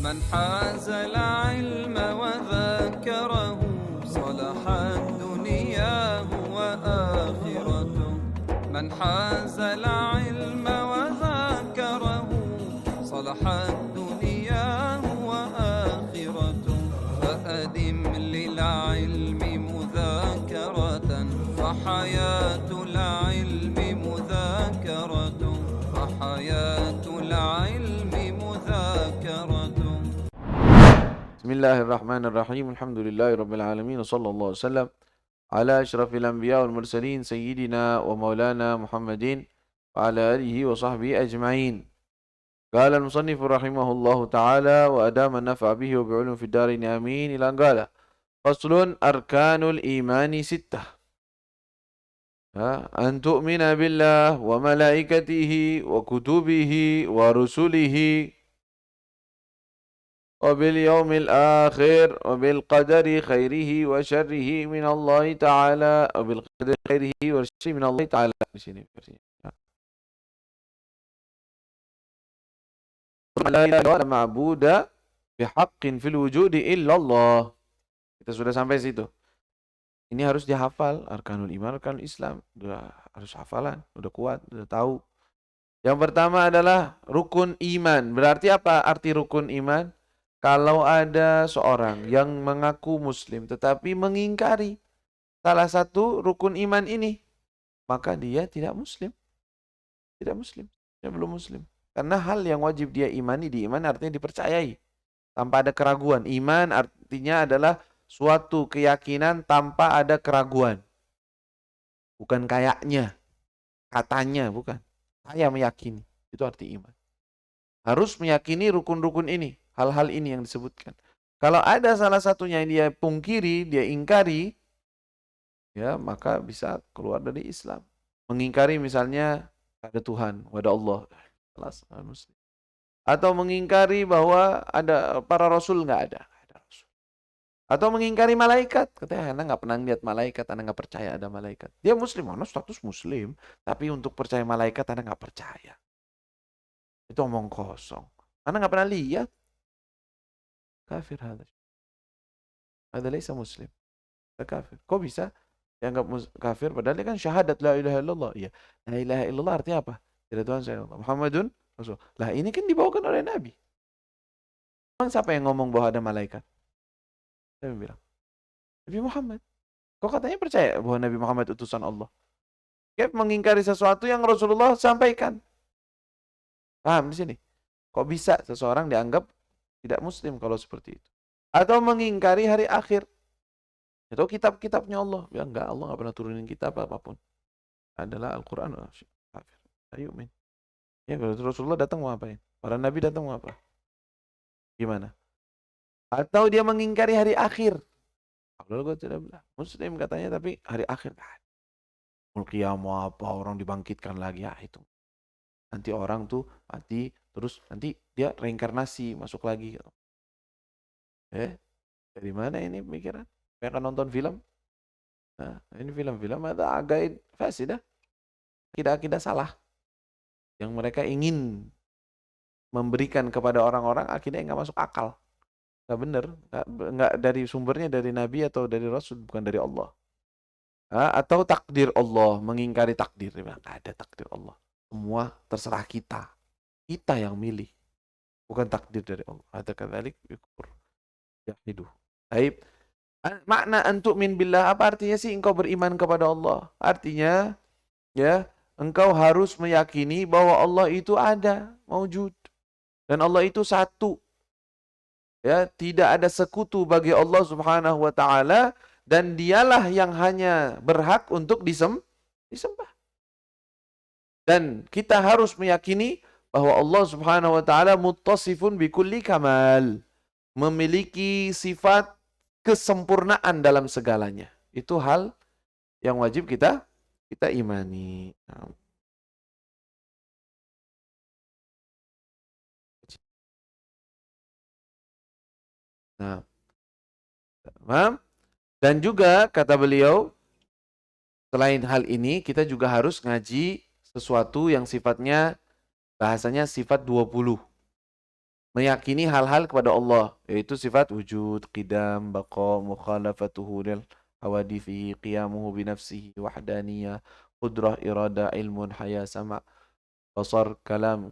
من حاز العلم وذاكره صلحت دنياه وآخرته. من حاز العلم وذاكره صلحت دنياه وآخرته. فأدم للعلم مذاكرة فحياة العلم مذاكرة. فحياة العلم مذاكرة. Bismillahirrahmanirrahim. Alhamdulillahirabbil alamin. Wassallallahu wasallam ala asyrafil anbiya wal mursalin sayyidina wa maulana Muhammadin wa ala alihi wa sahbihi ajma'in. Qala al-musannif rahimahullahu ta'ala wa adama nafa'a bihi wa bi'ulum fid darin amin. Ila qala faslun arkanul imani sittah. An tu'mina billah wa malaikatihi wa kutubihi wa rusulihi وباليوم الآخر وبالقدر خيره وشره من الله تعالى وبالقدر خيره وشره من الله تعالى. Di sini versinya. La ilaha ma'buda bihaqqin fil wujudi illallah. Kita sudah sampai situ. Ini harus dihafal, arkanul iman, arkanul Islam. Udah harus hafalan, udah kuat, udah tahu. Yang pertama adalah rukun iman. Berarti apa arti rukun iman? Kalau ada seorang yang mengaku muslim tetapi mengingkari salah satu rukun iman ini, maka dia tidak muslim. Tidak muslim. Dia belum muslim. Karena hal yang wajib dia imani, diimani artinya dipercayai. Tanpa ada keraguan. Iman artinya adalah suatu keyakinan tanpa ada keraguan. Bukan kayaknya, katanya, bukan. Saya meyakini. Itu arti iman. Harus meyakini rukun-rukun ini. Hal-hal ini yang disebutkan. Kalau ada salah satunya yang dia pungkiri, dia ingkari, ya maka bisa keluar dari Islam. Mengingkari misalnya ada Tuhan, ada Allah. Atau mengingkari bahwa ada para Rasul, nggak ada. Atau mengingkari malaikat. Katanya, Anda nggak pernah lihat malaikat, Anda nggak percaya ada malaikat. Dia Muslim, Anda status Muslim. Tapi untuk percaya malaikat, Anda nggak percaya. Itu omong kosong. Anda nggak pernah lihat. Kafir hada. Hada laisa muslim. Kafir. Kok bisa dianggap kafir padahal dia kan syahadat la ilaha illallah. Iya. La ilaha illallah artinya apa? Tidak Tuhan selain Allah. Muhammadun Rasul. Lah ini kan dibawakan oleh Nabi. Emang siapa yang ngomong bahwa ada malaikat? Saya bilang. Nabi Muhammad. Kok katanya percaya bahwa Nabi Muhammad utusan Allah? Kayak mengingkari sesuatu yang Rasulullah sampaikan. Paham di sini? Kok bisa seseorang dianggap tidak muslim kalau seperti itu? Atau mengingkari hari akhir. Atau kitab-kitabnya Allah. Ya enggak, Allah enggak pernah turunin kitab apapun. Adalah Al-Quran. Kafir. Ayo men. Ya kalau Rasulullah datang mau apain? Para Nabi datang mau apa? Gimana? Atau dia mengingkari hari akhir. Abdul gue tidak bilang. Muslim katanya tapi hari akhir. Qiyamah mau apa? Orang dibangkitkan lagi. Ya itu. Nanti orang tuh mati. Terus nanti dia reinkarnasi. Masuk lagi. Dari mana ini pemikiran? Mereka nonton film? Nah, ini film-film ada agaid fasidah. Akidah-akidah salah. Yang mereka ingin memberikan kepada orang-orang akidah yang nggak masuk akal. Nggak benar. Nggak dari sumbernya dari Nabi atau dari Rasul. Bukan dari Allah. Atau takdir Allah. Mengingkari takdir. Nggak ada takdir Allah. Semua terserah kita. Kita yang milih. Bukan takdir dari Allah. Ada kadzalik yukur. Yahiduh. Baik. Makna antuk min billah, apa artinya sih engkau beriman kepada Allah? Artinya ya, engkau harus meyakini bahwa Allah itu ada, maujud. Dan Allah itu satu. Ya, tidak ada sekutu bagi Allah Subhanahu wa taala dan dialah yang hanya berhak untuk disembah. Dan kita harus meyakini bahwa Allah Subhanahu wa taala muttasifun bikulli kamal. Memiliki sifat kesempurnaan dalam segalanya. Itu hal yang wajib kita imani. Nah, dan juga kata beliau, selain hal ini kita juga harus ngaji sesuatu yang sifatnya bahasanya sifat 20. meyakini hal-hal kepada Allah, yaitu sifat wujud, qidam, baqa, mukhalafatuhu lil hawadithi, qiyamuhu binafsihi, wahdaniyah, qudrah, irada, ilmun, haya, sama', basar, kalam,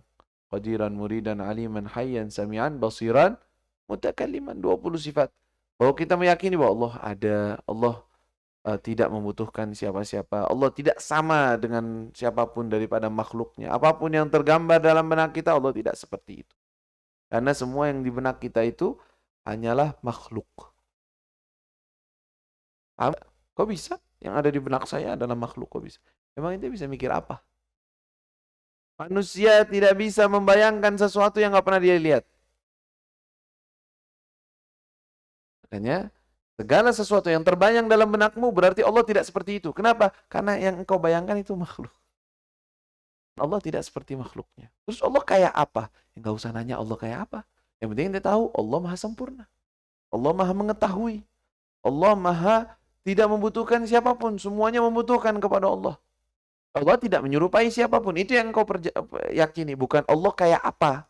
qadiran, muridan, aliman, hayyan, sami'an, basiran, mutakalliman. 20 sifat. Bahwa kita meyakini bahwa Allah ada, Allah tidak membutuhkan siapa-siapa. Allah tidak sama dengan siapapun daripada makhluknya. Apapun yang tergambar dalam benak kita, Allah tidak seperti itu. Karena semua yang di benak kita itu hanyalah makhluk. Paham? Kok bisa? Yang ada di benak saya adalah makhluk. Kok bisa? Emang itu bisa mikir apa? Manusia tidak bisa membayangkan sesuatu yang nggak pernah dia lihat. Makanya segala sesuatu yang terbayang dalam benakmu berarti Allah tidak seperti itu. Kenapa? Karena yang engkau bayangkan itu makhluk. Allah tidak seperti makhluknya. Terus Allah kayak apa? Enggak usah nanya Allah kayak apa. Yang penting dia tahu Allah maha sempurna. Allah maha mengetahui. Allah maha tidak membutuhkan siapapun. Semuanya membutuhkan kepada Allah. Allah tidak menyerupai siapapun. Itu yang engkau yakini. Bukan Allah kayak apa.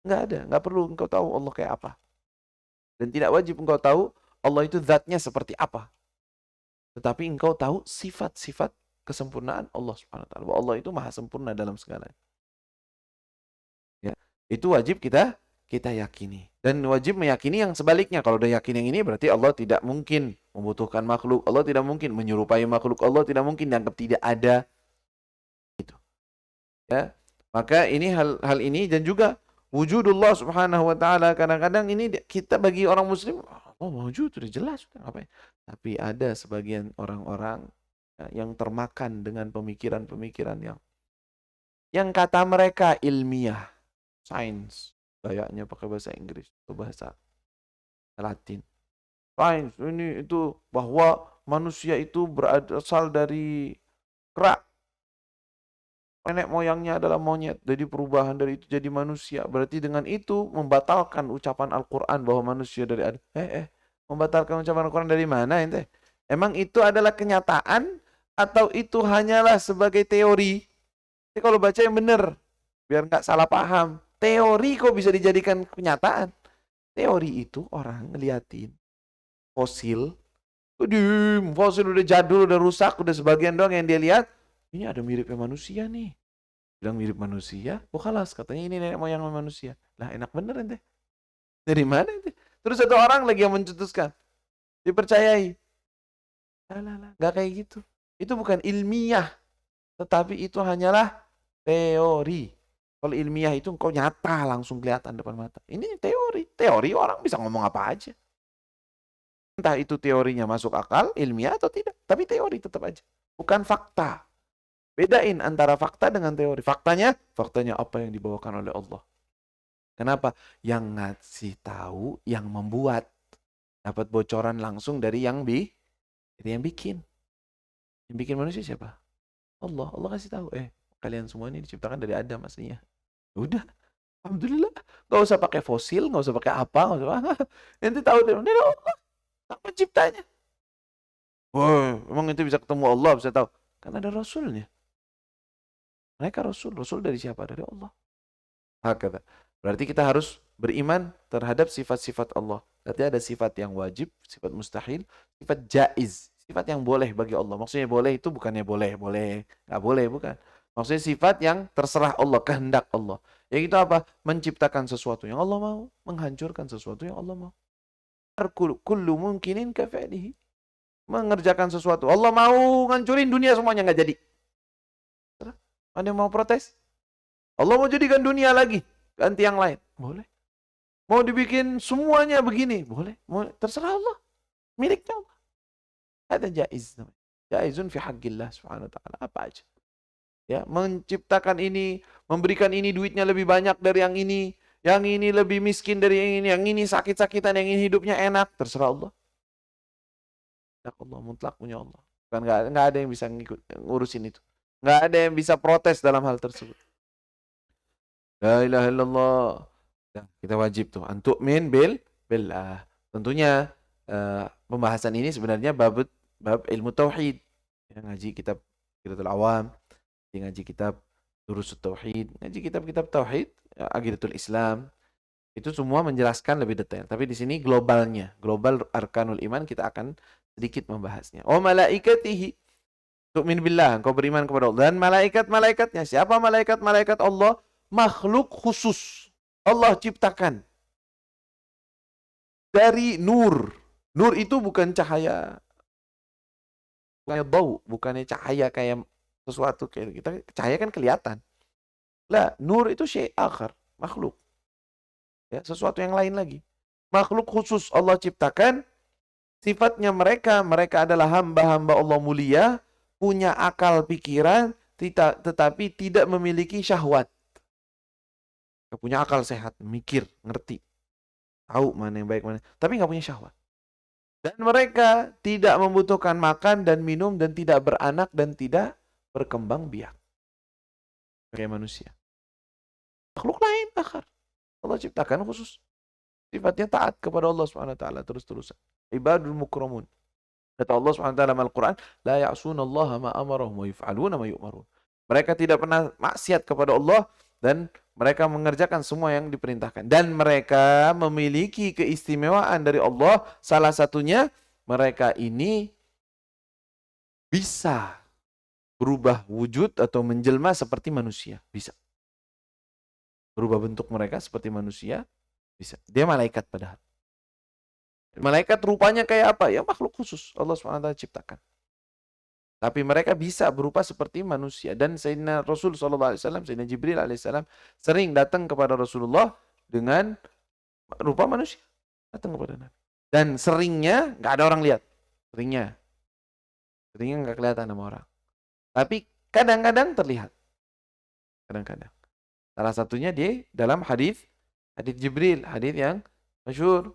Enggak ada. Enggak perlu engkau tahu Allah kayak apa. Dan tidak wajib engkau tahu Allah itu zatnya seperti apa. Tetapi engkau tahu sifat-sifat kesempurnaan Allah Subhanahu wa taala. Bahwa Allah itu maha sempurna dalam segalanya. Ya, itu wajib kita yakini. Dan wajib meyakini yang sebaliknya. Kalau udah yakin yang ini berarti Allah tidak mungkin membutuhkan makhluk. Allah tidak mungkin menyerupai makhluk. Allah tidak mungkin dianggap tidak ada. Gitu. Ya. Maka ini hal ini dan juga wujudullah Subhanahu wa taala. Kadang-kadang ini kita bagi orang muslim, oh wujud sudah jelas, sudah ngapain. Tapi ada sebagian orang-orang yang termakan dengan pemikiran-pemikiran yang kata mereka ilmiah, sains, kayaknya pakai bahasa Inggris atau bahasa Latin. Sains ini itu bahwa manusia itu berasal dari kera. Nenek moyangnya adalah monyet, jadi perubahan dari itu jadi manusia. Berarti dengan itu membatalkan ucapan Al-Quran bahwa manusia dari Adam. Membatalkan ucapan Al-Quran dari mana ente? Emang itu adalah kenyataan atau itu hanyalah sebagai teori? Jadi kalau baca yang benar, biar nggak salah paham. Teori kok bisa dijadikan kenyataan? Teori itu orang ngeliatin fosil, fosil udah jadul, udah rusak, udah sebagian doang yang dia lihat. Ini ada miripnya manusia nih. Bilang mirip manusia, kalas katanya ini nenek moyang manusia. Lah enak bener ente. Dari mana ente? Terus satu orang lagi yang mencetuskan. Dipercayai. Lah, nggak kayak gitu. Itu bukan ilmiah. Tetapi itu hanyalah teori. Kalau ilmiah itu engkau nyata langsung kelihatan depan mata. Ini teori. Teori orang bisa ngomong apa aja. Entah itu teorinya masuk akal, ilmiah atau tidak. Tapi teori tetap aja. Bukan fakta. Bedain antara fakta dengan teori. Faktanya apa yang dibawakan oleh Allah. Kenapa? Yang ngasih tahu, yang membuat. Dapat bocoran langsung dari yang bikin. Yang bikin manusia siapa? Allah. Allah kasih tahu. Kalian semua ini diciptakan dari Adam aslinya. Udah. Alhamdulillah. Gak usah pakai fosil, gak usah pakai apa. Nanti tahu dari Allah. Tak penciptanya. Wah, emang itu bisa ketemu Allah, bisa tahu. Kan ada Rasulnya. Mereka Rasul dari siapa? Dari Allah. Hakata. Berarti kita harus beriman terhadap sifat-sifat Allah. Berarti ada sifat yang wajib, sifat mustahil, sifat jaiz, sifat yang boleh bagi Allah. Maksudnya boleh itu bukannya boleh, nggak boleh, bukan. Maksudnya sifat yang terserah Allah, kehendak Allah. Yang itu apa? Menciptakan sesuatu yang Allah mau, menghancurkan sesuatu yang Allah mau. Kullu mungkinin kafa'lihi. Mengerjakan sesuatu. Allah mau ngancurin dunia semuanya nggak jadi. Ada yang mau protes? Allah mau jadikan dunia lagi, ganti yang lain. Boleh. Mau dibikin semuanya begini. Boleh. Terserah Allah. Miliknya Allah. Ada jaiz. Jaizun fi haqqillah subhanahu wa ta'ala. Apa aja. Ya, menciptakan ini, memberikan ini duitnya lebih banyak dari yang ini lebih miskin dari yang ini sakit-sakitan, yang ini hidupnya enak. Terserah Allah. Allah mutlak punya Allah. Kan nggak ada yang bisa ngurusin itu. Nggak ada yang bisa protes dalam hal tersebut. La ilaha illallah. Nah, kita wajib tuh antu'min billah. Tentunya pembahasan ini sebenarnya bab ilmu tauhid. Ya, ngaji kitab Aqidatul Awam, ngaji kitab Durusut Tauhid, ngaji kitab-kitab tauhid, Aqidatul Islam. Itu semua menjelaskan lebih detail. Tapi di sini globalnya, global arkanul iman kita akan sedikit membahasnya. Oh malaikatihi, tu'min billah, engkau beriman kepada Allah. Dan malaikat-malaikatnya, siapa malaikat-malaikat Allah? Makhluk khusus. Allah ciptakan dari nur. Nur itu bukan cahaya, bukannya bau, bukannya cahaya kayak sesuatu kayak kita, cahaya kan kelihatan. Lah, nur itu syai' akhar, makhluk. Ya, sesuatu yang lain lagi. Makhluk khusus Allah ciptakan, sifatnya mereka adalah hamba-hamba Allah mulia, punya akal pikiran, tetapi tidak memiliki syahwat. Punya akal sehat, mikir, ngerti, tahu mana yang baik mana, tapi nggak punya syahwat. Dan mereka tidak membutuhkan makan dan minum dan tidak beranak dan tidak berkembang biak kayak manusia. Makhluk lain akhar Allah ciptakan khusus. Sifatnya taat kepada Allah SWT terus-terusan. Ibadul mukramun. Kata Allah SWT dalam Al-Quran, la ya'sunallaha ma amarahum wa yuf'aluna ma yu'marun. Mereka tidak pernah maksiat kepada Allah dan mereka mengerjakan semua yang diperintahkan. Dan mereka memiliki keistimewaan dari Allah. Salah satunya, mereka ini bisa berubah wujud atau menjelma seperti manusia. Bisa. Berubah bentuk mereka seperti manusia, bisa. Dia malaikat padahal. Malaikat rupanya kayak apa? Ya makhluk khusus Allah SWT ciptakan. Tapi mereka bisa berupa seperti manusia. Dan Sayyidina Rasul SAW, Sayyidina Jibril alaihissalam sering datang kepada Rasulullah dengan rupa manusia. Datang kepada Nabi. Dan seringnya nggak ada orang lihat. Seringnya nggak kelihatan sama orang. Tapi kadang-kadang terlihat. Kadang-kadang. Salah satunya di dalam hadis Jibril, hadis yang masyhur.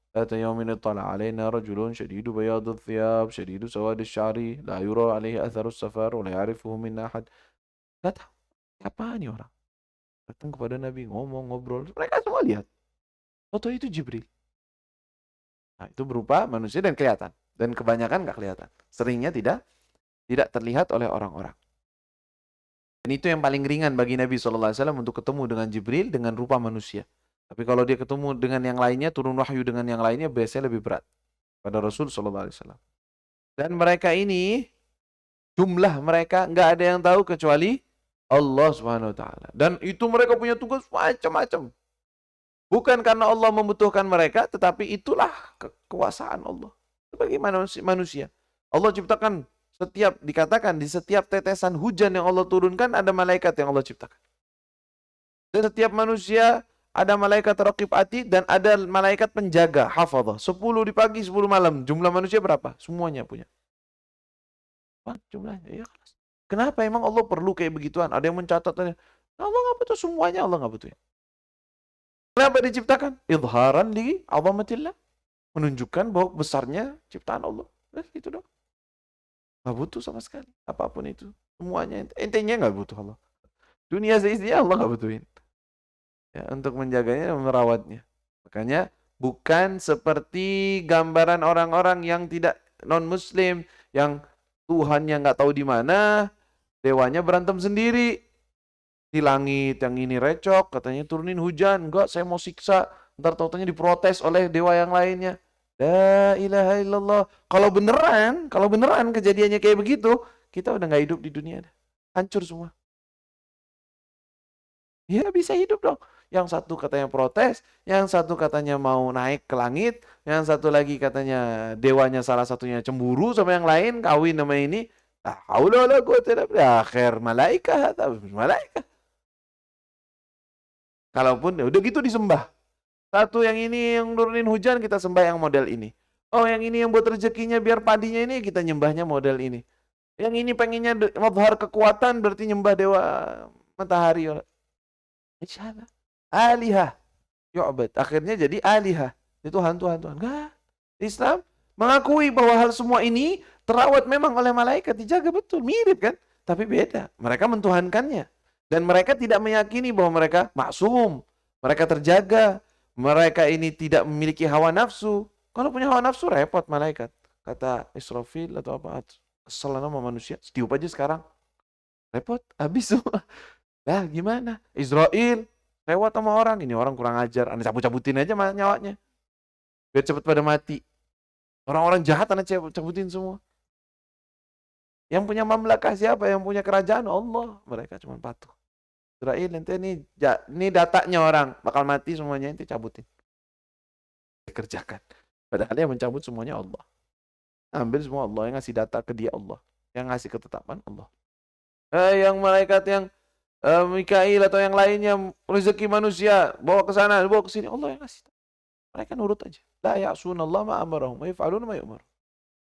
Ata yawmin tala alaina rajulun shadidu bayadul thiyab, shadidu sawadil sya'ri, la yura alaihi atharus safar, wa la ya'rifuhu minna ahad. Gak tahu siapa nih orang. Datang kepada Nabi, ngomong, ngobrol. Mereka semua lihat. Foto itu Jibril. Nah, itu berupa manusia dan kelihatan. Dan kebanyakan nggak kelihatan. Seringnya tidak terlihat oleh orang-orang. Dan itu yang paling ringan bagi Nabi SAW untuk ketemu dengan Jibril dengan rupa manusia. Tapi kalau dia ketemu dengan yang lainnya, turun wahyu dengan yang lainnya, biasanya lebih berat pada Rasul SAW. Dan mereka ini, jumlah mereka nggak ada yang tahu kecuali Allah Subhanahu Wa Taala. Dan itu mereka punya tugas macam-macam. Bukan karena Allah membutuhkan mereka, tetapi itulah kekuasaan Allah. Bagaimana manusia? Allah ciptakan dikatakan di setiap tetesan hujan yang Allah turunkan ada malaikat yang Allah ciptakan. Dan setiap manusia ada malaikat raqib atid dan ada malaikat penjaga, hafadhah. 10 di pagi, 10 malam. Jumlah manusia berapa? Semuanya punya. Apa jumlahnya? Ya, kenapa emang Allah perlu kayak begituan? Ada yang mencatat. Allah nggak butuh semuanya, Allah nggak butuh. Kenapa diciptakan? Idharan li azamatillah. Menunjukkan bahwa besarnya ciptaan Allah. Itu dong. Nggak butuh sama sekali. Apapun itu. Semuanya. Intinya nggak butuh Allah. Dunia seisinya Allah nggak butuhin. Ya, untuk menjaganya dan merawatnya. Makanya bukan seperti gambaran orang-orang yang tidak non-muslim. Yang Tuhannya nggak tahu di mana. Dewanya berantem sendiri. Di langit yang ini recok. Katanya turunin hujan. Enggak, saya mau siksa. Ntar tau-taunya diprotes oleh dewa yang lainnya. La ilaha illallah. Kalau beneran kejadiannya kayak begitu, kita udah nggak hidup di dunia. Hancur semua. Ya bisa hidup dong. Yang satu katanya protes, yang satu katanya mau naik ke langit, yang satu lagi katanya dewanya salah satunya cemburu sama yang lain, kawin sama ini. Haula wala quwwata illa billah. Akhir malaikat. Kalaupun udah gitu disembah. Satu yang ini yang nurunin hujan, kita sembah yang model ini. Oh, yang ini yang buat rezekinya biar padinya ini, kita nyembahnya model ini. Yang ini pengennya mazhar kekuatan, berarti nyembah dewa matahari. Insyaallah. Alihah. Yu'bad. Akhirnya jadi alihah. Itu Tuhan. Enggak. Islam mengakui bahwa hal semua ini terawat memang oleh malaikat, dijaga betul. Mirip kan? Tapi beda. Mereka mentuhankannya. Dan mereka tidak meyakini bahwa mereka maksum. Mereka terjaga. Mereka ini tidak memiliki hawa nafsu. Kalau punya hawa nafsu repot malaikat. Kata Israfil atau apa. Kesel sama manusia. Setiup aja sekarang. Repot. Habis semua. Lah gimana? Israel. lewat sama orang, ini orang kurang ajar, Anda cabut-cabutin aja nyawanya. Biar cepat pada mati. Orang-orang jahat Anda cabutin semua. Yang punya mamlakah siapa? Yang punya kerajaan Allah. Mereka cuma patuh. Israel nanti ini datanya orang bakal mati semuanya, nanti cabutin. Kerjakan. Padahal yang mencabut semuanya Allah. Ambil semua Allah, yang ngasih data ke dia Allah. Yang ngasih ketetapan Allah. Yang malaikat yang Mikail atau yang lainnya rezeki manusia bawa ke sana, bawa ke sini, Allah yang ngasih. Mereka nurut aja. La ya'sunallaha ma amarahum wa yaf'aluna ma yu'mar.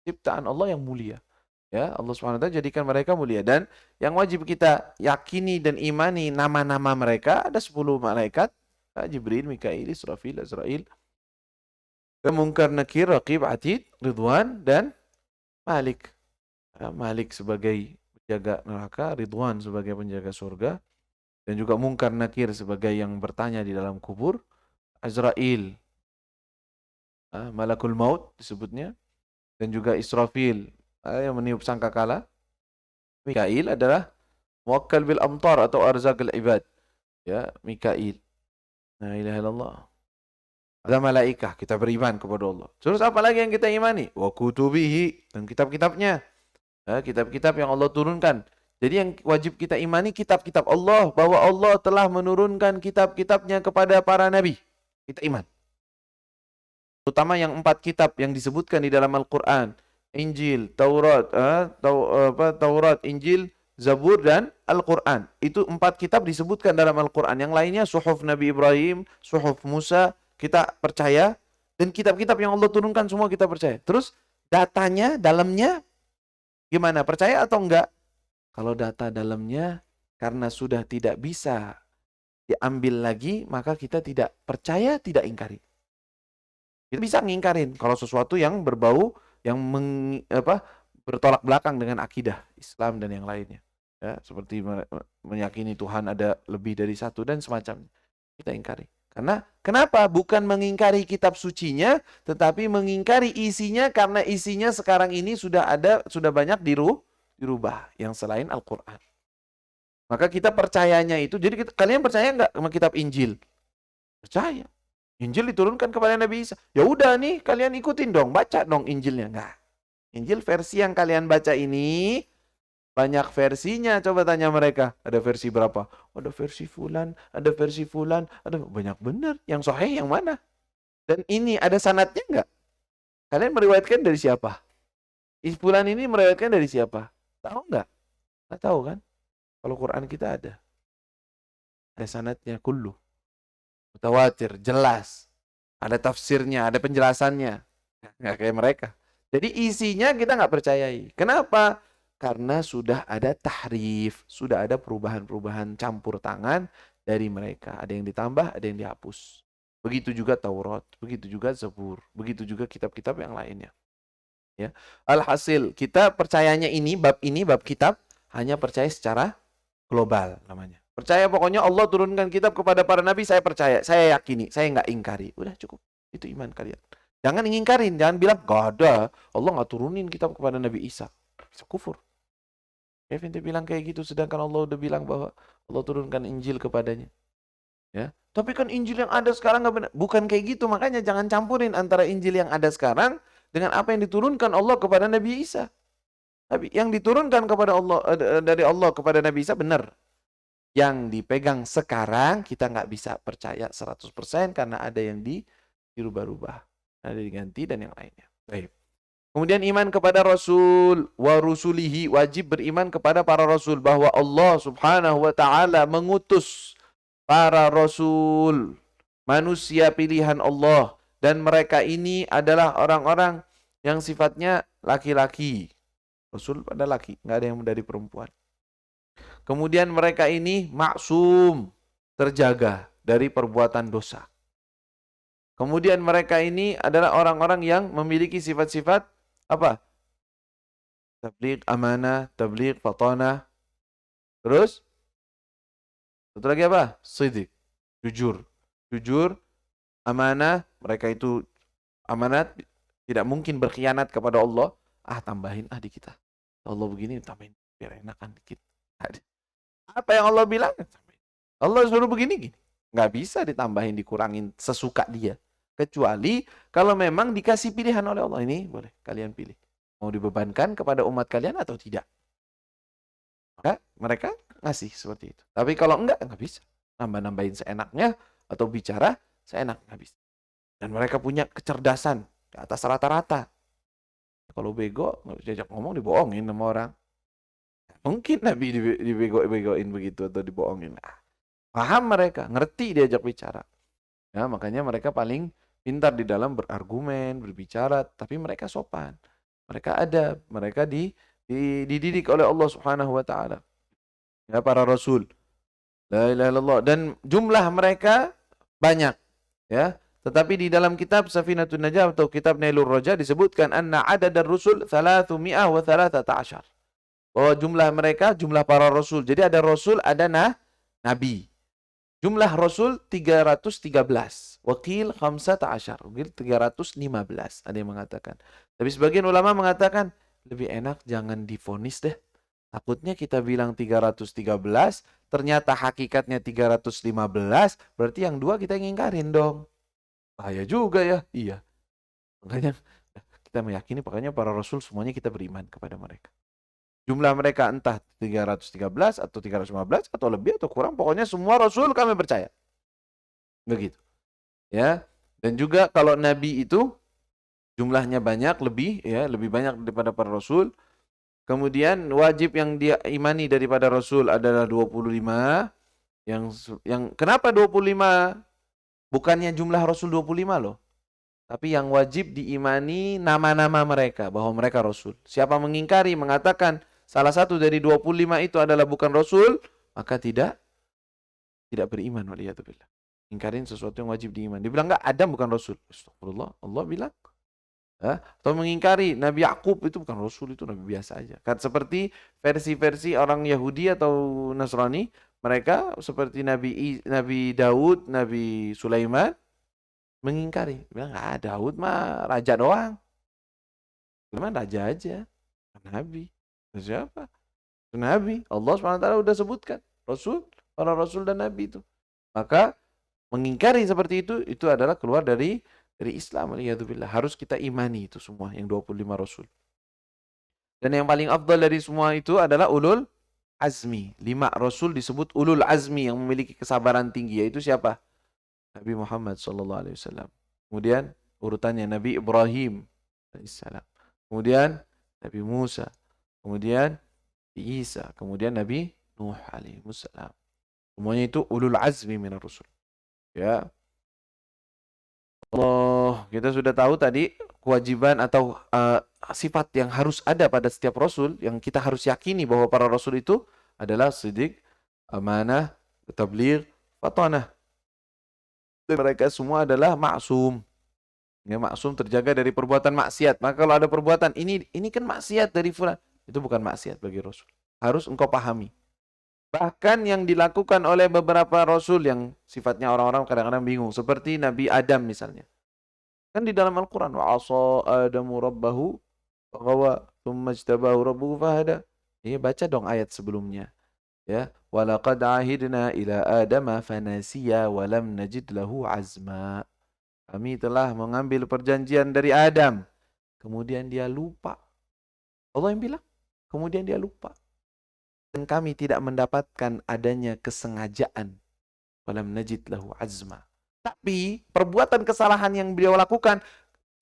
Ciptaan Allah yang mulia. Ya, Allah SWT jadikan mereka mulia, dan yang wajib kita yakini dan imani nama-nama mereka ada 10 malaikat, Jibril, Mikail, Israfil, Azrail, Munkar, Nakir, Raqib, Atid, Ridwan, dan Malik. Malik sebagai penjaga neraka, Ridwan sebagai penjaga surga, dan juga Munkar, Nakir sebagai yang bertanya di dalam kubur, Azrail, Malakul Maut disebutnya, dan juga Israfil yang meniup sangkakala. Mikail adalah muwakkal bil amtar atau arzaqil ibad. Ya, Mikail. La ilaha illallah. Ada malaikah, kita beriman kepada Allah. Terus apa lagi yang kita imani? Wa kutubihi, dan kitab-kitabnya. Ya, kitab-kitab yang Allah turunkan. Jadi yang wajib kita imani kitab-kitab Allah, bahwa Allah telah menurunkan kitab-kitabnya kepada para nabi. Kita iman. Terutama yang 4 kitab yang disebutkan di dalam Al-Quran. Injil, Taurat, Taurat, Injil, Zabur, dan Al-Quran. Itu 4 kitab disebutkan dalam Al-Quran. Yang lainnya Suhuf Nabi Ibrahim, Suhuf Musa, kita percaya. Dan kitab-kitab yang Allah turunkan semua kita percaya. Terus datanya, dalamnya gimana? Percaya atau enggak? Kalau data dalamnya karena sudah tidak bisa diambil lagi, maka kita tidak percaya, tidak ingkari. Kita bisa ngingkarin kalau sesuatu yang berbau, yang bertolak belakang dengan akidah Islam dan yang lainnya. Ya, seperti meyakini Tuhan ada lebih dari satu dan semacamnya. Kita ingkari. Karena kenapa? Bukan mengingkari kitab sucinya, tetapi mengingkari isinya, karena isinya sekarang ini sudah banyak dirubah yang selain Al-Quran. Maka kita percayanya itu, jadi kalian percaya nggak sama kitab Injil? Percaya. Injil diturunkan kepada Nabi Isa. Ya udah nih, kalian ikutin dong, baca dong Injilnya. Enggak. Injil versi yang kalian baca ini banyak versinya. Coba tanya mereka, ada versi berapa? Ada versi fulan, ada versi fulan, ada banyak bener. Yang sahih yang mana? Dan ini ada sanadnya enggak? Kalian meriwayatkan dari siapa? Fulan ini meriwayatkan dari siapa? Tahu enggak? Enggak tahu kan? Kalau Quran kita ada. Ada sanadnya kullu. Mutawatir, jelas. Ada tafsirnya, ada penjelasannya. Nggak kayak mereka. Jadi isinya kita nggak percayai. Kenapa? Karena sudah ada tahrif, sudah ada perubahan-perubahan campur tangan dari mereka. Ada yang ditambah, ada yang dihapus. Begitu juga Taurat, begitu juga Zabur, begitu juga kitab-kitab yang lainnya. Ya. Alhasil, kita percayanya bab kitab, hanya percaya secara global namanya. Percaya pokoknya Allah turunkan kitab kepada para nabi, saya percaya, saya yakini, saya nggak ingkari. Udah cukup, itu iman kalian. Jangan ingkarin, jangan bilang, gak ada, Allah nggak turunin kitab kepada Nabi Isa. Bisa kufur. Kevin bilang kayak gitu, sedangkan Allah udah bilang bahwa Allah turunkan Injil kepadanya. Ya, tapi kan Injil yang ada sekarang nggak benar. Bukan kayak gitu, makanya jangan campurin antara Injil yang ada sekarang dengan apa yang diturunkan Allah kepada Nabi Isa. Tapi yang diturunkan kepada Allah dari Allah kepada Nabi Isa benar. Yang dipegang sekarang kita nggak bisa percaya 100% karena ada yang dirubah-rubah, ada diganti dan yang lainnya. Baik. Kemudian iman kepada Rasul wa rusulihi, wajib beriman kepada para Rasul bahwa Allah Subhanahu wa taala mengutus para Rasul, manusia pilihan Allah, dan mereka ini adalah orang-orang yang sifatnya laki-laki. Rasul pada laki, nggak ada yang dari perempuan. Kemudian mereka ini maksum, terjaga dari perbuatan dosa. Kemudian mereka ini adalah orang-orang yang memiliki sifat-sifat apa? Tabligh amanah, tabligh fatanah. Terus? Satu lagi apa? Siddiq, jujur. Jujur, amanah, mereka itu amanat, tidak mungkin berkhianat kepada Allah. Tambahin di kita. Allah begini, tambahin biar enakan dikit. Apa yang Allah bilang? Allah suruh begini gini. Nggak bisa ditambahin, dikurangin sesuka dia. Kecuali kalau memang dikasih pilihan oleh Allah. Ini boleh kalian pilih. Mau dibebankan kepada umat kalian atau tidak. Maka mereka ngasih seperti itu. Tapi kalau enggak, nggak bisa. Nambah-nambahin seenaknya atau bicara seenak, nggak bisa. Dan mereka punya kecerdasan di atas rata-rata. Kalau bego, nggak bisa diajak ngomong, dibohongin sama orang. Mungkin Nabi dibego-begoin begitu atau dibohongin. Nah, paham mereka, ngerti diajak bicara. Ya, makanya mereka paling pintar di dalam berargumen, berbicara, tapi mereka sopan. Mereka adab, mereka dididik oleh Allah Subhanahu wa taala. Ya, para rasul. La ilaha illallah, dan jumlah mereka banyak, ya. Tetapi di dalam kitab Safinatun Najah atau kitab Nailur Raja disebutkan anna adadar rusul 313. Bahwa jumlah mereka, jumlah para rasul. Jadi ada rasul, ada nabi. Jumlah rasul 313. Wakil 15. Wakil 315. Ada yang mengatakan. Tapi sebagian ulama mengatakan, lebih enak jangan divonis deh. Takutnya kita bilang 313, ternyata hakikatnya 315, berarti yang dua kita ngingkarin dong. Bahaya juga ya. Iya. Makanya kita meyakini, makanya para rasul semuanya kita beriman kepada mereka. Jumlah mereka entah 313 atau 315 atau lebih atau kurang, pokoknya semua rasul kami percaya. Begitu. Ya. Dan juga kalau nabi itu jumlahnya banyak, lebih banyak daripada para rasul. Kemudian wajib yang dia imani daripada rasul adalah 25. Yang kenapa 25? Bukannya jumlah rasul 25 loh. Tapi yang wajib diimani nama-nama mereka, bahwa mereka rasul. Siapa mengingkari, mengatakan salah satu dari 25 itu adalah bukan rasul, maka tidak beriman, waliyadzubillah. Ingkarin sesuatu yang wajib diimani. Dia bilang enggak, Adam bukan rasul. Astagfirullah, Allah bilang. Atau mengingkari Nabi Yakub itu bukan rasul, itu nabi biasa aja. Kan seperti versi-versi orang Yahudi atau Nasrani, mereka seperti Nabi Daud, Nabi Sulaiman mengingkari. Bilang Daud mah raja doang. Sulaiman raja aja. Nabi. Siapa? Nabi. Allah SWT udah sebutkan. Rasul, para rasul dan nabi itu. Maka mengingkari seperti itu adalah keluar dari Islam. Alhamdulillah. Harus kita imani itu semua, yang 25 rasul. Dan yang paling afdal dari semua itu adalah ulul azmi. 5 rasul disebut ulul azmi yang memiliki kesabaran tinggi. Yaitu siapa? Nabi Muhammad SAW. Kemudian urutannya Nabi Ibrahim alaihissalam. Kemudian Nabi Musa. Kemudian Nabi Isa. Kemudian Nabi Nuh alaihissalam. Semuanya itu ulul azmi minar rusul. Ya. Allah, kita sudah tahu tadi kewajiban atau sifat yang harus ada pada setiap rasul, yang kita harus yakini bahwa para rasul itu adalah siddiq, amanah, tabligh, fatanah. Mereka semua adalah maksum. Ya, maksum, terjaga dari perbuatan maksiat. Maka kalau ada perbuatan ini kan maksiat dari fulan, itu bukan maksiat bagi rasul. Harus engkau pahami. Bahkan yang dilakukan oleh beberapa rasul yang sifatnya orang-orang kadang-kadang bingung, seperti Nabi Adam misalnya. Kan di dalam Al-Qur'an, wa asa Adamu rabbahu faghawa tsumma ijtabahu rabbuhu fahada. Ini baca dong ayat sebelumnya. Ya, walaqad ahidna ila Adama fanasiya wa lam najid lahu azma. Kami telah mengambil perjanjian dari Adam, kemudian dia lupa. Allah yang bilang, kemudian dia lupa. Dan kami tidak mendapatkan adanya kesengajaan. Walam najid lahu azma. Tapi perbuatan kesalahan yang beliau lakukan,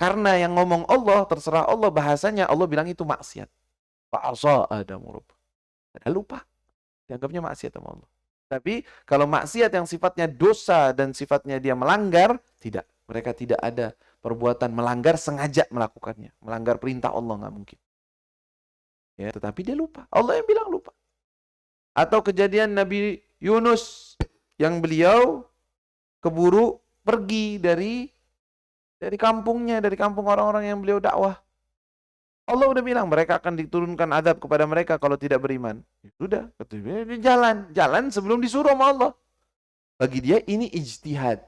karena yang ngomong Allah, terserah Allah, bahasanya Allah bilang itu maksiat. Fa'asa Adamu rabb. Dia lupa. Dianggapnya maksiat sama Allah. Tapi kalau maksiat yang sifatnya dosa dan sifatnya dia melanggar, tidak. Mereka tidak ada perbuatan melanggar sengaja melakukannya. Melanggar perintah Allah, nggak mungkin. Ya, tetapi dia lupa. Allah yang bilang lupa. Atau kejadian Nabi Yunus yang beliau keburu pergi dari kampungnya, dari kampung orang-orang yang beliau dakwah. Allah udah bilang mereka akan diturunkan azab kepada mereka kalau tidak beriman. Ya sudah, dia jalan sebelum disuruh sama Allah. Bagi dia ini ijtihad.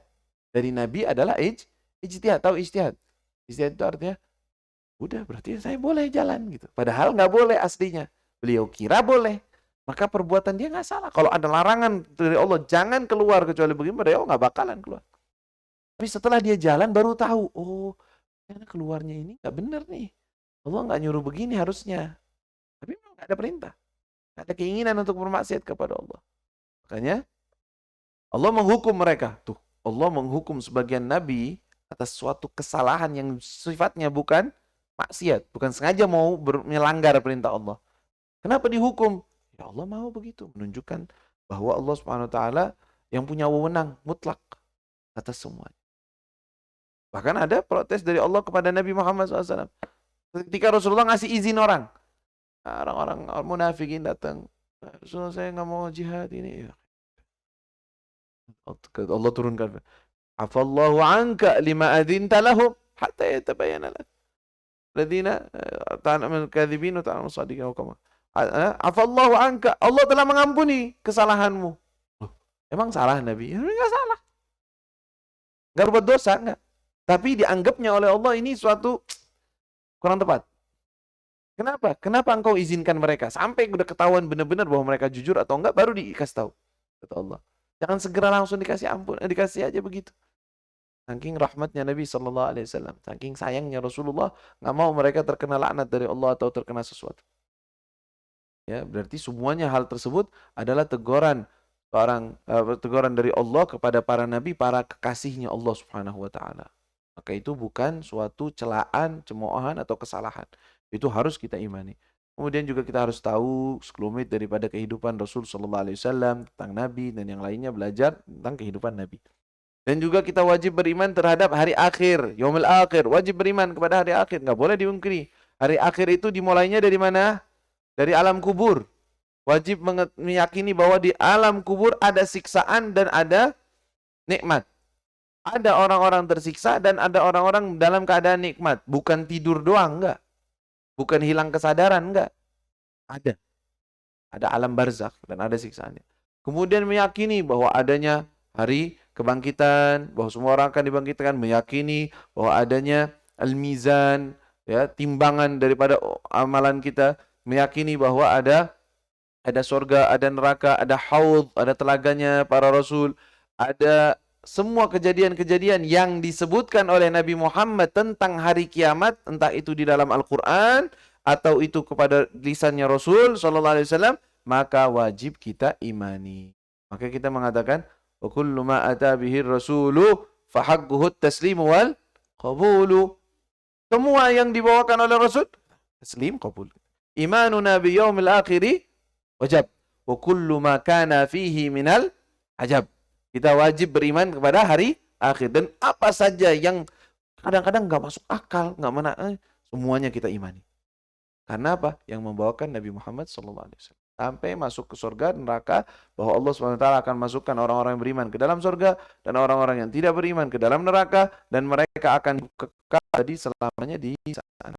Dari Nabi adalah ijtihad. Tahu ijtihad? Ijtihad itu artinya udah berarti saya boleh jalan gitu. Padahal nggak boleh aslinya. Beliau kira boleh. maka perbuatan dia nggak salah. Kalau ada larangan dari Allah, jangan keluar kecuali begini, pada Allah nggak bakalan keluar. Tapi setelah dia jalan baru tahu, oh, karena keluarnya ini nggak benar nih. Allah nggak nyuruh begini harusnya. Tapi memang nggak ada perintah. Nggak ada keinginan untuk bermaksiat kepada Allah. Makanya Allah menghukum mereka. Tuh, Allah menghukum sebagian nabi atas suatu kesalahan yang sifatnya bukan maksiat, bukan sengaja mau melanggar perintah Allah. Kenapa dihukum? Ya Allah mau begitu, menunjukkan bahwa Allah Subhanahu wa taala yang punya wewenang mutlak atas semuanya. Bahkan ada protes dari Allah kepada Nabi Muhammad SAW. Ketika Rasulullah ngasih izin orang, orang-orang munafikin datang, Rasulullah saya nggak mau jihad ini. Allah turunkan, afallahu anka lima adzinta lahum hatta yatabayyana lak ladina ta'lamu al-kadzibin wa ta'lamu as-shadiqin wa kama afallahu anka, Allah telah mengampuni kesalahanmu. Loh, emang salah Nabi? Enggak salah. Enggak berbuat dosa, enggak. Tapi dianggapnya oleh Allah ini suatu kurang tepat. Kenapa? Kenapa engkau izinkan mereka? Sampai udah ketahuan benar-benar bahwa mereka jujur atau enggak, baru dikasih tahu. Kata Allah. Jangan segera langsung dikasih ampun, dikasih aja begitu. Saking rahmatnya Nabi SAW, saking sayangnya Rasulullah, nggak mau mereka terkena laknat dari Allah atau terkena sesuatu. Ya, berarti semuanya hal tersebut adalah teguran teguran dari Allah kepada para nabi, para kekasihnya Allah Subhanahu wa taala. Maka itu bukan suatu celaan, cemoohan atau kesalahan. Itu harus kita imani. Kemudian juga kita harus tahu sekelumit daripada kehidupan Rasul sallallahu alaihi wasallam, tentang nabi dan yang lainnya, belajar tentang kehidupan nabi. Dan juga kita wajib beriman terhadap hari akhir, yaumul akhir. Wajib beriman kepada hari akhir, nggak boleh diungkiri. Hari akhir itu dimulainya dari mana? Dari alam kubur. Wajib meyakini bahwa di alam kubur ada siksaan dan ada nikmat. Ada orang-orang tersiksa dan ada orang-orang dalam keadaan nikmat. Bukan tidur doang, enggak. Bukan hilang kesadaran, enggak. Ada. Ada alam barzakh dan ada siksaannya. Kemudian meyakini bahwa adanya hari kebangkitan, bahwa semua orang akan dibangkitkan, meyakini bahwa adanya al-mizan, ya, timbangan daripada amalan kita, meyakini bahwa ada surga, ada neraka, ada haud, ada telaganya para rasul, ada semua kejadian-kejadian yang disebutkan oleh Nabi Muhammad tentang hari kiamat, entah itu di dalam Al-Quran atau itu kepada lisannya Rasul sallallahu alaihi wasallam, maka wajib kita imani. Maka kita mengatakan wa kullu ma ata bihi rasulu fa haqquhu at-taslimu wal qabulu. Semua yang dibawakan oleh Rasul taslim, qabul. Imanuna bi yaumil akhiri wajib. Wa kullu ma kana fihi minal ajab. Kita wajib beriman kepada hari akhir. Dan apa saja yang kadang-kadang nggak masuk akal, nggak mana, semuanya kita imani. Karena apa? Yang membawakan Nabi Muhammad SAW. Sampai masuk ke surga, neraka, bahwa Allah SWT akan masukkan orang-orang yang beriman ke dalam surga, dan orang-orang yang tidak beriman ke dalam neraka, dan mereka akan kekal selamanya di sana.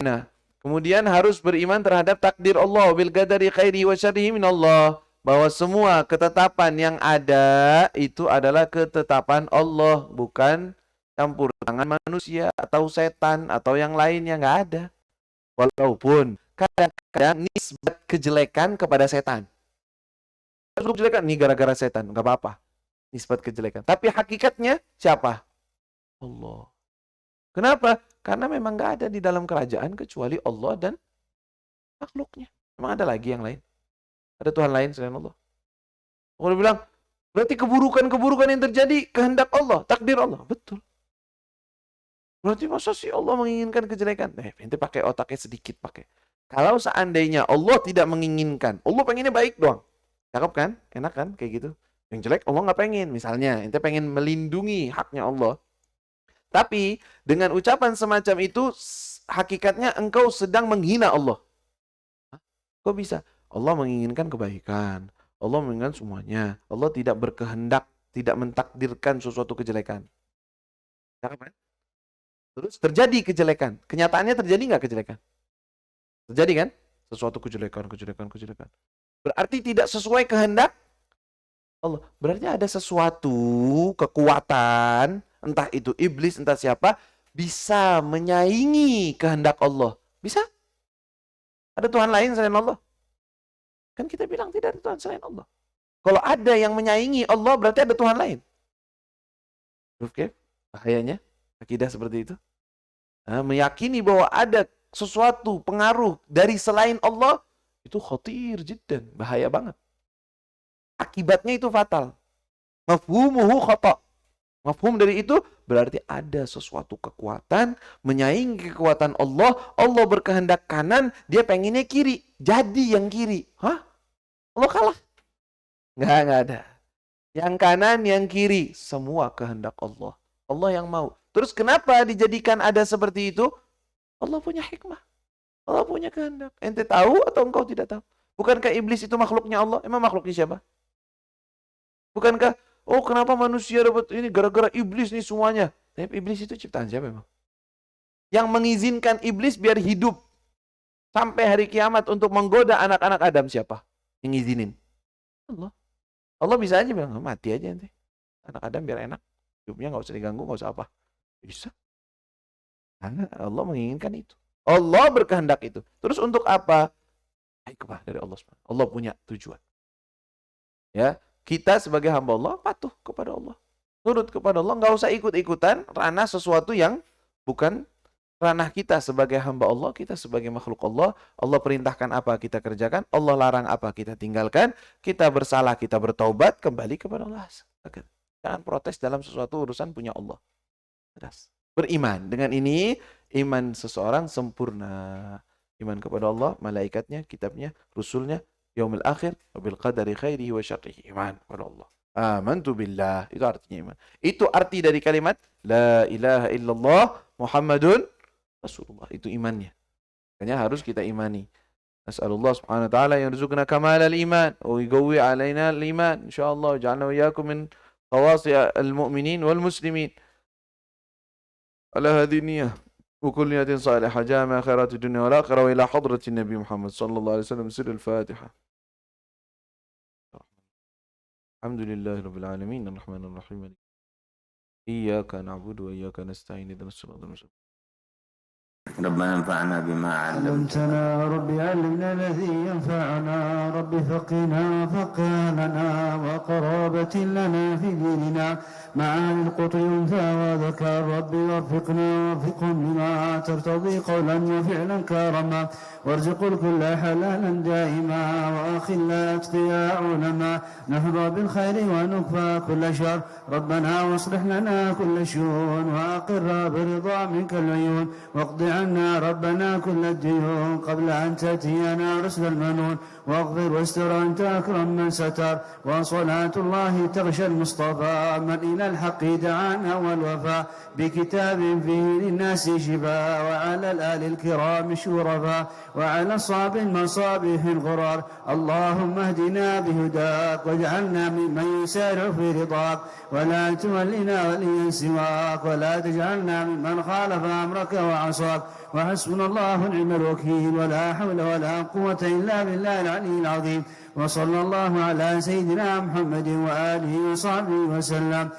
Nah, kemudian harus beriman terhadap takdir Allah, bil qadari khairihi wa syarrihi min Allah, bahwa semua ketetapan yang ada itu adalah ketetapan Allah, bukan campur tangan manusia atau setan atau yang lainnya, nggak ada. Walaupun kadang-kadang nisbat kejelekan kepada setan. Kejelekan ini gara-gara setan, nggak apa-apa. Nisbat kejelekan. Tapi hakikatnya siapa? Allah. Kenapa? Karena memang nggak ada di dalam kerajaan kecuali Allah dan makhluknya. Memang ada lagi yang lain? Ada Tuhan lain selain Allah? Kalau bilang, berarti keburukan-keburukan yang terjadi kehendak Allah, takdir Allah. Betul. Berarti masa sih Allah menginginkan kejelekan? Ente pakai otaknya sedikit pakai. Kalau seandainya Allah tidak menginginkan, Allah pengennya baik doang. Cakep kan? Enak kan? Kayak gitu. Yang jelek Allah nggak pengen. Misalnya, ente pengen melindungi haknya Allah. Tapi dengan ucapan semacam itu, hakikatnya engkau sedang menghina Allah. Kok bisa? Allah menginginkan kebaikan. Allah menginginkan semuanya. Allah tidak berkehendak, tidak mentakdirkan sesuatu kejelekan. Cakep kan? Terus terjadi kejelekan. Kenyataannya terjadi nggak kejelekan? Terjadi kan? Sesuatu kejelekan. Berarti tidak sesuai kehendak Allah. Berarti ada sesuatu kekuatan, entah itu iblis, entah siapa, bisa menyaingi kehendak Allah. Bisa? Ada Tuhan lain selain Allah? Kan kita bilang tidak ada Tuhan selain Allah. Kalau ada yang menyaingi Allah, berarti ada Tuhan lain. Oke, bahayanya akidah seperti itu. Meyakini bahwa ada sesuatu pengaruh dari selain Allah, itu khatir jiddan, bahaya banget. Akibatnya itu fatal. Mafhumuhu khata'. Mafhum dari itu berarti ada sesuatu kekuatan menyaingi kekuatan Allah. Allah berkehendak kanan, dia pengennya kiri. Jadi yang kiri. Hah? Allah kalah? Nggak ada. Yang kanan, yang kiri. Semua kehendak Allah. Allah yang mau. Terus kenapa dijadikan ada seperti itu? Allah punya hikmah. Allah punya kehendak. Ente tahu atau engkau tidak tahu? Bukankah iblis itu makhluknya Allah? Emang makhluknya siapa? Bukankah, oh kenapa manusia dapat ini gara-gara iblis nih semuanya? Tapi iblis itu ciptaan siapa emang? Yang mengizinkan iblis biar hidup sampai hari kiamat untuk menggoda anak-anak Adam siapa? Yang ngizinin? Allah. Allah bisa aja bilang, mati aja nanti. Anak Adam biar enak. Hidupnya nggak usah diganggu, nggak usah apa. Bisa. Karena Allah menginginkan itu. Allah berkehendak itu. Terus untuk apa? Hikmah dari Allah. Allah punya tujuan. Ya, kita sebagai hamba Allah patuh kepada Allah. Turut kepada Allah, nggak usah ikut-ikutan ranah sesuatu yang bukan ranah kita sebagai hamba Allah, kita sebagai makhluk Allah. Allah perintahkan apa kita kerjakan, Allah larang apa kita tinggalkan. Kita bersalah, kita bertaubat, kembali kepada Allah. Jangan protes dalam sesuatu urusan punya Allah. Jelas. Beriman. Dengan ini, iman seseorang sempurna. Iman kepada Allah, malaikatnya, kitabnya, rusulnya, yaumil akhir, wabil qadari khairihi wa syarrihi. Iman kepada Allah. Amantu billah. Itu artinya iman. Itu arti dari kalimat La ilaha illallah Muhammadun Rasulullah. Itu imannya. Makanya harus kita imani. Nas'alullah subhanahu wa ta'ala yang rizukna kamal al-iman. Wa yugawwi alaina al-iman. InsyaAllah. Ja'alna wa yakum min qawasi al-mu'minin wal-muslimin. على هذه النية وكل نية صالحة جامع خيرات الدنيا والآخرة وإلى حضرة النبي محمد صلى الله عليه وسلم سر الفاتحة. الحمد لله رب العالمين الرحمن الرحيم إياك نعبد وإياك نستعين اهدنا الصراط المستقيم. ربنا انفعنا بما علمتنا ربي علمنا الذي ينفعنا ربي فقنا فقهنا وقرابة لنا في ديننا معاني القطع ينفع وذكر ربي وفقنا وفقهم بما ترتضي قولا وفعلا كرما وارزق الكل حلالا دائما وأخل أتقياء علما نحظى بالخير ونكفى كل شر ربنا واصلح لنا كل شؤون وأقر برضا منك العيون واقض عنا ربنا كل الديون قبل أن تأتينا رسل المنون واغفر واستر أنت أكرم من ستر وصلاة الله تغشى المصطفى من إلى الحق دعانا والوفاء بكتاب فيه للناس شفاء وعلى الآل الكرام شرفاء وعلى صاب المصابيح الغرار اللهم اهدنا بهداك واجعلنا ممن يسارع في رضاك ولا تولنا وليا سواك ولا تجعلنا ممن خالف أمرك وعصاك وحسبنا الله ونعم الوكيل ولا حول ولا قوة إلا بالله العلي العظيم وصلى الله على سيدنا محمد وآله وصحبه وسلم